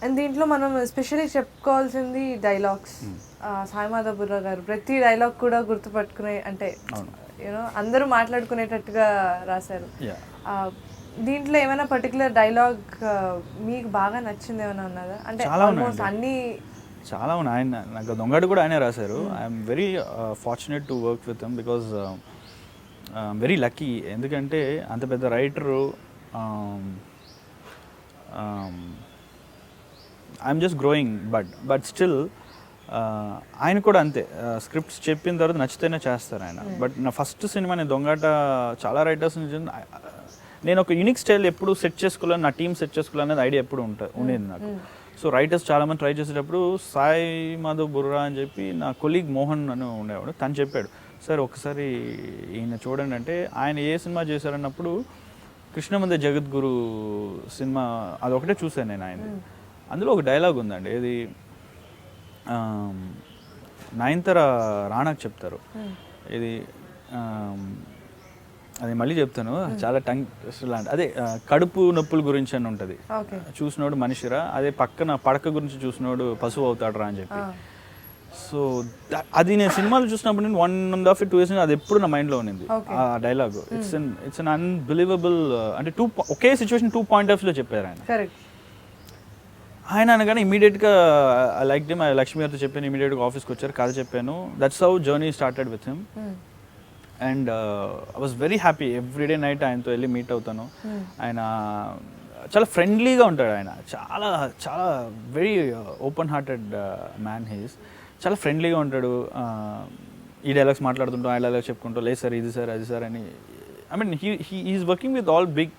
And దీంట్లో మనం especially చెప్పుకోవాల్సింది డైలాగ్స్. సాయి మాధవ్ బుర్రా గారు ప్రతి డైలాగ్ కూడా గుర్తుపట్టుకునే, అంటే యూనో అందరూ మాట్లాడుకునేటట్టుగా రాశారు. దీంట్లో ఏమైనా పర్టికులర్ డైలాగ్ మీకు బాగా నచ్చింది ఏమైనా ఉన్నదా? అంటే ఆల్మోస్ట్ అన్ని చాలా ఉన్నాయి. ఆయన నాకు దొంగడు కూడా ఆయనే రాశారు. I'm very fortunate to work with him because very lucky. ఎందుకంటే అంత పెద్ద writer, I'm just growing but still ఆయన కూడా అంతే. స్క్రిప్ట్స్ చెప్పిన తర్వాత నచ్చితేనే చేస్తారు ఆయన. బట్ నా ఫస్ట్ సినిమా నేను దొంగట చాలా రైటర్స్ నుంచి నేను ఒక యూనిక్ స్టైల్ ఎప్పుడు సెట్ చేసుకోవాలని, నా టీమ్ సెట్ చేసుకోవాలనేది ఐడియా ఎప్పుడు ఉండేది నాకు. సో రైటర్స్ చాలామంది ట్రై చేసేటప్పుడు సాయి మాధవ్ బుర్రా అని చెప్పి నా కొలీగ్ మోహన్ అని ఉండేవాడు. తను చెప్పాడు, సార్ ఒకసారి ఈయన చూడండి అంటే, ఆయన ఏ సినిమా చేశారన్నప్పుడు కృష్ణమందే జగద్గురు సినిమా అదొకటే చూశాను నేను ఆయన. అందులో ఒక డైలాగ్ ఉందండి, ఏది నయనతార రాణాకి చెప్తారు, ఇది అది మళ్ళీ చెప్తాను, చాలా టంగ్ లాంటి, అదే కడుపు నొప్పుల గురించి అని ఉంటుంది. చూసినోడు మనిషిరా, అదే పక్కన పడక గురించి చూసినోడు పశువు అవుతాడరా అని చెప్పి. సో అది నేను సినిమాలు చూసినప్పుడు నేను 1.5 2 years అది ఎప్పుడు నా మైండ్లో ఉన్నింది ఆ డైలాగ్. It's an unbelievable. అంటే ఒకే సిచ్యువేషన్ 2 point of view చెప్పారు ఆయన. ఆయన అనగానే ఇమీడియట్గా ఐ లైక్ హిమ్. లక్ష్మీ గారితో చెప్పాను, ఇమీడియట్గా ఆఫీస్కి వచ్చారు, కథ చెప్పాను. That's how journey started with him. And I was very happy. Everyday night ఆయనతో వెళ్ళి మీట్ అవుతాను. ఆయన చాలా ఫ్రెండ్లీగా ఉంటాడు. ఆయన చాలా చాలా very open hearted man. He's చాలా ఫ్రెండ్లీగా ఉంటాడు. ఈ డైలాగ్స్ మాట్లాడుతుంటాం, ఆ డైలాగ్స్ చెప్పుకుంటాం, లేదు సార్ ఇది సార్ అది సార్ అని. I mean he is working with all big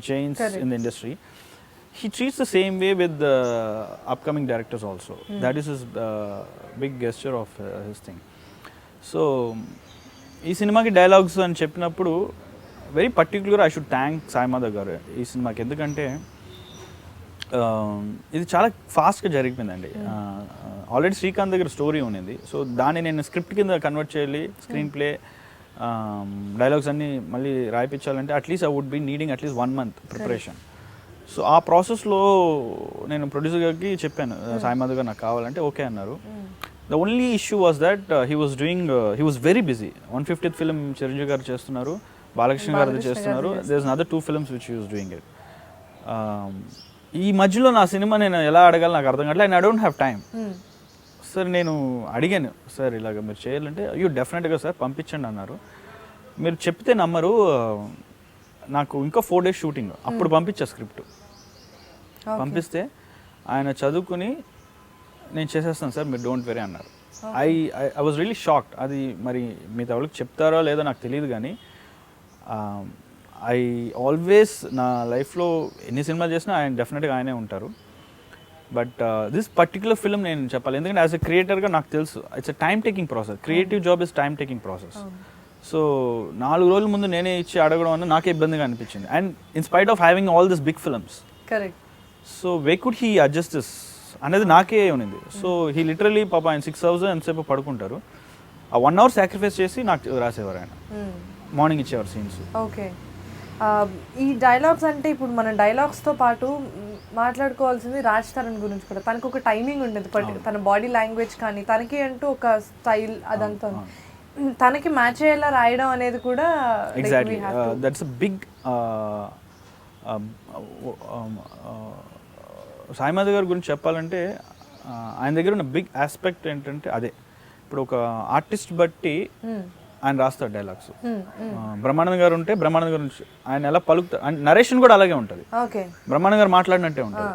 giants in the industry. He treats the same way with the upcoming directors also. That is his big gesture of his thing. So ఈ సినిమాకి dialogues అని చెప్పినప్పుడు very particular I should thank Sai Madhav గారు ఈ సినిమాకి. ఎందుకంటే ఇది చాలా ఫాస్ట్గా జరిగిపోయిందండి. ఆల్రెడీ శ్రీకాంత్ దగ్గర స్టోరీ ఉన్నింది. సో దాన్ని నేను స్క్రిప్ట్ కింద కన్వర్ట్ చేయాలి, స్క్రీన్ ప్లే డైలాగ్స్ అన్నీ మళ్ళీ రాయిపించాలంటే at least I would be needing at least 1 month preparation. So ఆ ప్రాసెస్లో నేను ప్రొడ్యూసర్ గారికి చెప్పాను, సాయి మాధవ్ గారు నాకు కావాలంటే ఓకే అన్నారు. The only issue was that he was very busy. 150th film Chiranjeevi garu చేస్తున్నారు, బాలకృష్ణ గారు చేస్తున్నారు. There is another 2 films which he was doing it. ఈ మధ్యలో నా సినిమా నేను ఎలా అడగాలి నాకు అర్థం కావట్లేదు. And I don't have time. Sir నేను అడిగాను, సార్ ఇలాగ మీరు చేయాలంటే అయ్యో డెఫినెట్గా సార్ పంపించండి అన్నారు. మీరు చెప్తే నమ్మరు, నాకు ఇంకా 4 days షూటింగ్. అప్పుడు పంపించా స్క్రిప్ట్. పంపిస్తే ఆయన చదువుకుని నేను చేసేస్తాను సార్ మీరు డోంట్ వెరీ అన్నారు. I was really shocked. అది మరి మీతో ఎవరికి చెప్తారో లేదో నాకు తెలియదు, కానీ ఐ ఆల్వేస్ నా లైఫ్లో ఎన్ని సినిమాలు చేసినా ఆయన డెఫినెట్గా ఆయనే ఉంటారు. బట్ దిస్ పర్టికులర్ ఫిల్మ్ నేను చెప్పాలి, ఎందుకంటే యాజ్ ఎ క్రియేటర్గా నాకు తెలుసు it's a time taking process. Creative job is time taking process. So 4 రోజుల ముందు నేనే ఇచ్చి అడగడం అన్న నాకే ఇబ్బందిగా అనిపించింది. And in spite of having all this big films, so way could he adjust this అనేది నాకే ఉన్నింది. సో హీ లిటరలీ పాప ఆయన 6 hours ఎంతసేపు పడుకుంటారు, ఆ 1 hour సాక్రిఫైస్ చేసి నాకు రాసేవారు ఆయన. మార్నింగ్ ఇచ్చేవారు సీన్స్. ఓకే, ఈ డైలాగ్స్ అంటే ఇప్పుడు మన డైలాగ్స్తో పాటు మాట్లాడుకోవాల్సింది రాజ్ తరుణ్ గురించి కూడా. తనకు ఒక టైమింగ్ ఉండేది, తన బాడీ లాంగ్వేజ్ కానీ తనకి అంటూ ఒక స్టైల్ అదంతా తనకి మ్యాచ్ అయ్యేలా రాయడం అనేది కూడా exactly that's a big. Sai Madhav గారి గురించి చెప్పాలంటే ఆయన దగ్గర ఉన్న బిగ్ ఆస్పెక్ట్ ఏంటంటే అదే. ఇప్పుడు ఒక ఆర్టిస్ట్ బట్టి ఆయన రాస్తాడు డైలాగ్స్. బ్రహ్మానంద గారు ఉంటే బ్రహ్మానంద గారు ఆయన ఎలా పలుకుతారు, నరేషన్ కూడా అలాగే ఉంటుంది. బ్రహ్మానంద గారు మాట్లాడినట్టే ఉంటుంది.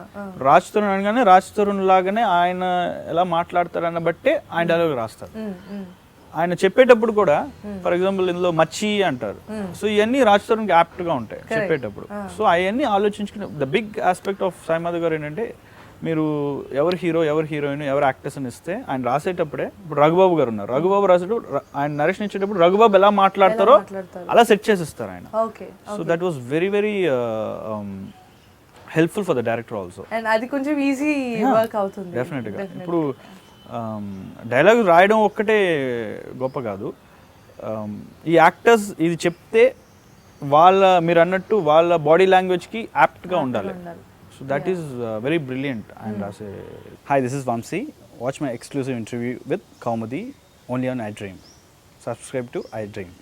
రాజ్ తరుణ్ అనగానే రాజ్ తరుణ్ లాగానే ఆయన ఎలా మాట్లాడతారు అన్న బట్టే ఆయన డైలాగ్ రాస్తారు. ఆయన చెప్పేటప్పుడు కూడా ఫర్ ఎగ్జాంపుల్ ఇందులో మచ్చి అంటారు. సో ఇవన్నీ రాజ్ తరుణ్కి యాప్ట్ గా ఉంటాయి చెప్పేటప్పుడు. సో అవన్నీ ఆలోచించుకునే the big aspect of Sai Madhav గారు ఏంటంటే, మీరు ఎవరు హీరో ఎవరు హీరోయిన్ ఎవరు యాక్టర్స్ అని ఇస్తే ఆయన రాసేటప్పుడే, ఇప్పుడు రఘుబాబు గారు ఉన్నారు, రఘుబాబు రాసేటప్పుడు ఆయన నరేషన్ ఇచ్చేటప్పుడు రఘుబాబు ఎలా మాట్లాడతారో అలా సెట్ చేసిస్తారు ఆయన. So that was very very helpful for the director also. అది కొంచెం ఈజీ వర్క్ అవుతుంది డెఫినెట్గా. ఇప్పుడు డైలాగ్ రాయడం ఒక్కటే గొప్ప కాదు, ఈ యాక్టర్స్ ఇది చెప్తే వాళ్ళ మీరు అన్నట్టు వాళ్ళ బాడీ లాంగ్వేజ్కి యాప్ట్గా ఉండాలి. So that is very brilliant ఆయన రాసే. Hi, this is Vamshi. Watch my exclusive interview with Kaumudi only on iDream. Subscribe to I dream.